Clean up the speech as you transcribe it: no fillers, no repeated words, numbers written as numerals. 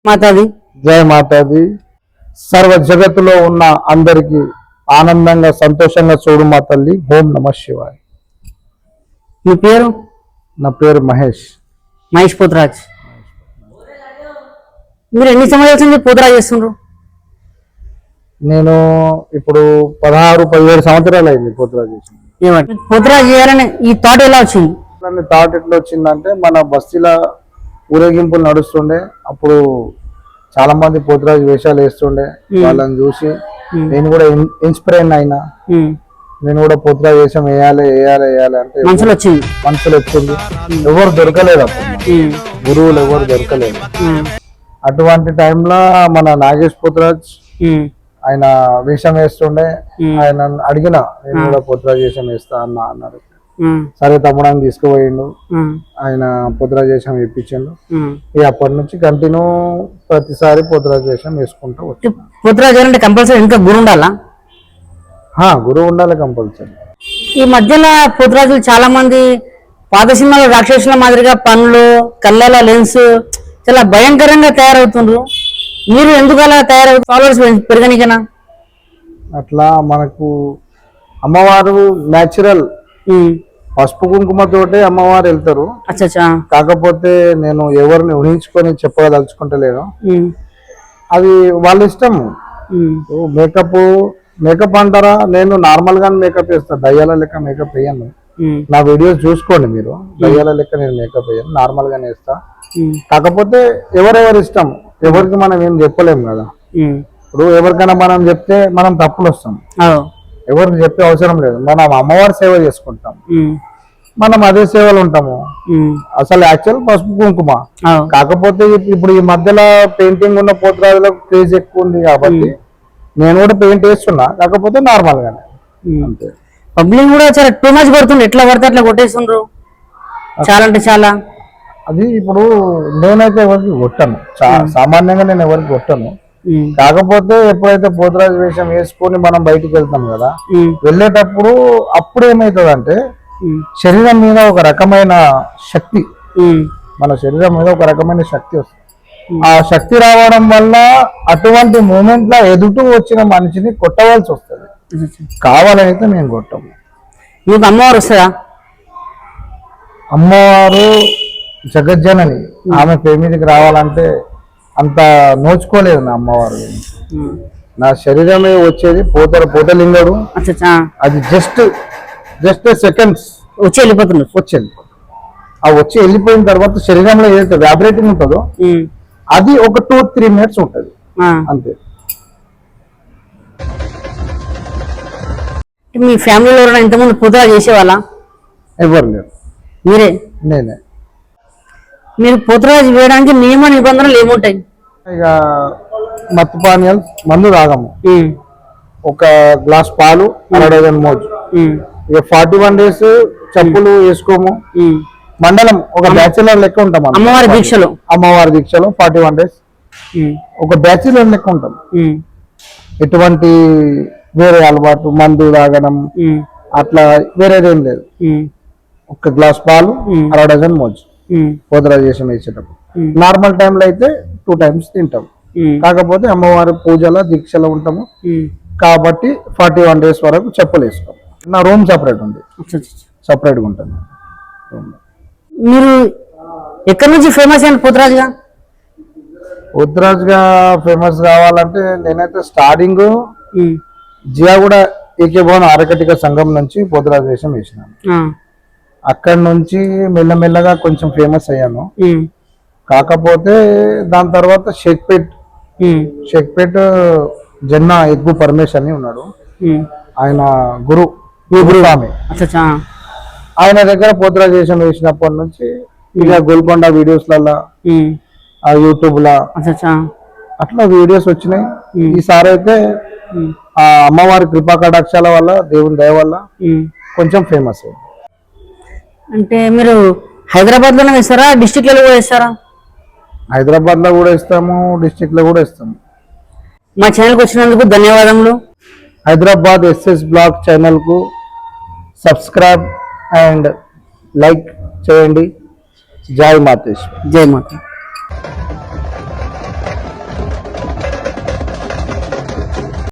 మాతాది జయ మాతాది. సర్వ జగత్తులో ఉన్న అందరికి ఆనందంగా సంతోషంగా చూడు మా తల్లి. ఓం నమ శివాయ. మీ పేరు? నా పేరు మహేష్ పోతురాజ్. మీరు ఎన్ని సంవత్సరాల నుంచి పోతురాజ్ చేస్తుండ్రు? నేను ఇప్పుడు 16-17 సంవత్సరాలు అయింది పోతురాజ్ చేసి. ఏమంటే పోతురాజ్ చేయాలని ఈ థాట్ ఎలా వచ్చింది? థాట్ ఎట్లా వచ్చిందంటే, మన బస్తీలో ఊరేగింపులు నడుస్తుండే, అప్పుడు చాలా మంది పోతురాజు వేషాలు వేస్తుండే. వాళ్ళని చూసి నేను కూడా ఇన్స్పైర్ అయినా. నేను కూడా పోతురాజు వేషం వేయాలి అంటే మనసులో వచ్చింది. ఎవరు దొరకలేదు అప్పుడు, గురువులు ఎవరు దొరకలేదు. అటువంటి టైంలో మన నాగేష్ పోతురాజ్ ఆయన వేషం వేస్తుండే. ఆయన అడిగిన, నేను కూడా పోతురాజు వేషం వేస్తా అన్నాడు. సరే తమ్ముడు అని తీసుకుపోయిండు. ఆయన పోతురాజు వేషం వేయించిండు. అప్పటి నుంచి కంటిన్యూ ప్రతిసారి పోతురాజు వేషం వేసుకుంటూ వచ్చాను. పోతురాజు అంటే కంపల్సరీ ఇంకా గురువు ఉండాలా? గురువు ఉండాలి కంపల్సరీ. ఈ మధ్యలో పోతురాజులు చాలా మంది పాత సినిమాలో రాక్షసుల మాదిరిగా పనులు, కళ్ళల లెన్స్ చాలా భయంకరంగా తయారవుతుండ్రు. మీరు ఎందుకు అలా తయారవుతారు? ఫాలోవర్స్ పెరగనికనా? అట్లా మనకు అమ్మవారు న్యాచురల్ పసుపు కుంకుమతోటే అమ్మవారు వెళ్తారు. కాకపోతే నేను ఎవరిని ఊహించుకొని చెప్పదలుచుకుంటలేను. అది వాళ్ళ ఇష్టం. మేకప్ అంటారా? నేను నార్మల్ గా మేకప్ వేస్తాను, దయ్యాల లెక్క మేకప్ వేయను. నా వీడియోస్ చూసుకోండి మీరు. దయ్యాల లెక్క నేను మేకప్ వేయను, నార్మల్ గానే వేస్తా. కాకపోతే ఎవరెవరి ఇష్టం, ఎవరికి మనం ఏం చెప్పలేము కదా. ఇప్పుడు ఎవరికైనా మనం చెప్తే మనం తప్పులు వస్తాం. ఎవరికి చెప్పే అవసరం లేదు. మనం అమ్మవారి సేవ చేసుకుంటాం, మనం అదే సేవలు ఉంటాము. అసలు యాక్చువల్ పసుపు కుంకుమ. కాకపోతే ఇప్పుడు ఈ మధ్యలో పెయింటింగ్ ఉన్న పోతురాజులకు క్రేజ్ ఎక్కువ ఉంది కాబట్టి నేను కూడా పెయింట్ వేస్తున్నా, కాకపోతే నార్మల్ గానే. అంతే. పబ్లిక్ కూడా చాలా టూ మచ్ పడుతుంది, ఎట్లా పడితే అట్లా కొట్టేస్తుండ్రు. చాలా అంటే చాలా. అది ఇప్పుడు నేనైతే ఎవరికి కొట్టను, సామాన్యంగా నేను ఎవరికి కొట్టను. కాకపోతే ఎప్పుడైతే పోతురాజు వేషం వేసుకొని మనం బయటికి వెళ్తాం కదా, వెళ్ళేటప్పుడు అప్పుడు ఏమవుతుందంటే శరీరం మీద ఒక రకమైన శక్తి, మన శరీరం మీద ఒక రకమైన శక్తి వస్తుంది. ఆ శక్తి రావడం వల్ల అటువంటి మూమెంట్ లో ఎదుటి వచ్చిన మనిషిని కొట్టవలసి వస్తుంది. కావాలైతే మేము కొట్టము. మీకు అమ్మవారు వస్తుందా? అమ్మవారు జగజ్జనని, ఆమె పేరు మీదకి రావాలంటే అంత నోచుకోలేదు నా అమ్మవారు. నా శరీరమే వచ్చేది పోతలింగడు. అది జస్ట్ సెకండ్స్ వచ్చి వెళ్ళిపోతుంది. వచ్చి వెళ్ళిపోయిన తర్వాత శరీరంలో ఏదైతే వ్యాబ్రేటింగ్ ఉంటుందో అది ఒక 2-3 మినిట్స్ ఉంటుంది అంతే. మీ ఫ్యామిలీలో ఇంతకుముందు పోతురాజు చేసేవాళ్ళ? ఎవరు లేరు, మీరే? నేనే. మీరు పోతురాజు వేయడానికి నియమ నిబంధనలు ఏముంటాయి? ఇక మత్తు పానీయాలు, మందు తాగము, ఒక గ్లాస్ పాలు, 1/2 మోజు. ఇక 41 days చెప్పులు వేసుకోము. మండలం ఒక బ్యాచులర్ లెక్క ఉంటాం. అమ్మవారి దీక్షలో 41 days ఒక బ్యాచులర్ లెక్క ఉంటాం. ఎటువంటి వేరే అలవాటు, మందు తాగడం అట్లా వేరేదేం లేదు. ఒక గ్లాస్ పాలు, 1/2 మోజు పోతురాజు వేషం వేసేటప్పుడు. నార్మల్ టైంలో అయితే 2 times తింటాం. కాకపోతే అమ్మవారి పూజల దీక్షలో ఉంటాము కాబట్టి 41 days వరకు చెప్పులు వేసుకోం. నా రూమ్ సపరేట్ ఉంది, సపరేట్ గా ఉంటుంది. మీరు ఎక్కడి నుంచి ఫేమస్ అయిన పోతురాజుగా? పోతురాజుగా ఫేమస్ కావాలంటే నేనైతే స్టార్టింగ్ జియాగూడ ఏకే భవన్ ఆరకటిక సంఘం నుంచి పోతురాజు వేషం వేసినాను. అక్కడి నుంచి మెల్లమెల్లగా కొంచెం ఫేమస్ అయ్యాను. కాకపోతే దాని తర్వాత షేక్పేట్ జన్నా ఎగ్గు పరమేశ్ అని ఉన్నాడు, ఆయన గురు స్వామి. ఆయన దగ్గర పోతురాజు వేషం వేసినప్పటి నుంచి ఇక గోల్కొండ వీడియోస్లలో, యూట్యూబ్ లా అట్లా వీడియోస్ వచ్చినాయి. ఈసారి అయితే ఆ అమ్మవారి కృపా కటాక్షాల వల్ల, దేవుని దయ వల్ల కొంచెం ఫేమస్ అయింది. అంటే మీరు హైదరాబాద్ లోనే వేస్తారా, డిస్ట్రిక్ట్ లో కూడా వేస్తారా? హైదరాబాద్ లో కూడా ఇస్తాము, డిస్ట్రిక్ట్ లో కూడా ఇస్తాము. మా ఛానల్కి వచ్చినందుకు ధన్యవాదములు. హైదరాబాద్ ఎస్ఎస్ బ్లాగ్ ఛానల్ కు సబ్స్క్రైబ్ అండ్ లైక్ చేయండి. జై మాతేశ్వరి. జై మాత.